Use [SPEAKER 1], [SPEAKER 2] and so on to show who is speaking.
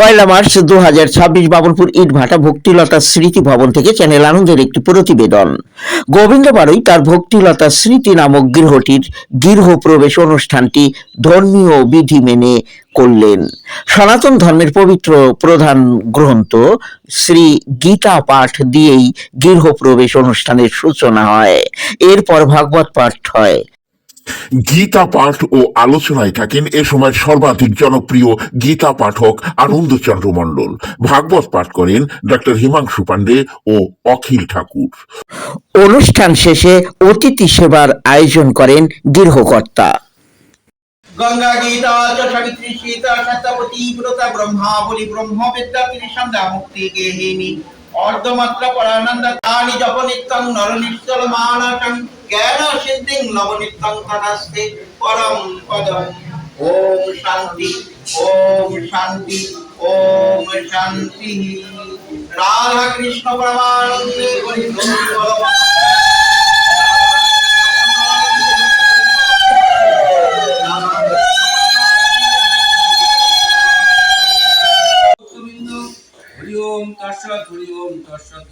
[SPEAKER 1] ১ March ২০২৬ বাবুলপুর ইটভাটা ভক্তিলতা স্মৃতি ভবন থেকে চ্যানেল আনন্দের একটি প্রতিবেদন। গোবিন্দ বাড়ই তার ভক্তিলতা স্মৃতি নামক গৃহটির গৃহপ্রবেশ অনুষ্ঠানটি ধর্মীয় বিধি মেনে করলেন। সনাতন ধর্মের পবিত্র প্রধান গ্রন্থ শ্রী গীতা পাঠ দিয়েই গৃহপ্রবেশ অনুষ্ঠানের সূচনা হয়। এরপর ভাগবত পাঠ হয়।
[SPEAKER 2] গীতা পাঠ ও আলোচনায় থাকেন এ সময় সর্বাধিক জনপ্রিয় গীতা পাঠক আনন্দচন্দ্র মণ্ডল। ভাগবত পাঠ করেন ডক্টর হিমাংশু পাণ্ডে ও অখিল ঠাকুর।
[SPEAKER 1] অনুষ্ঠান শেষে অতিথি সেবার আয়োজন করেন গৃহকর্তা।
[SPEAKER 3] গঙ্গা গীতা চ সাবিত্রী সীতা সত্যবতী ব্রতা ব্রহ্মাবলী ব্রহ্মবিদ্যা ত্রিসন্ধ্যা মুক্তি গেহিনী অর্ধমাত্রা পরানন্দ তানি জপ নিত্যং নর নিশ্চল মানসং জ্ঞান সিদ্ধিং লব নিত্যং তথাস্তে পরম পদম। ওম শান্তি ওম শান্তি ওম শান্তি। রাধা কৃষ্ণ পরমানন্দে হরি বল।
[SPEAKER 4] হরি ওম তৎসৎ হরি ওম তৎসৎ।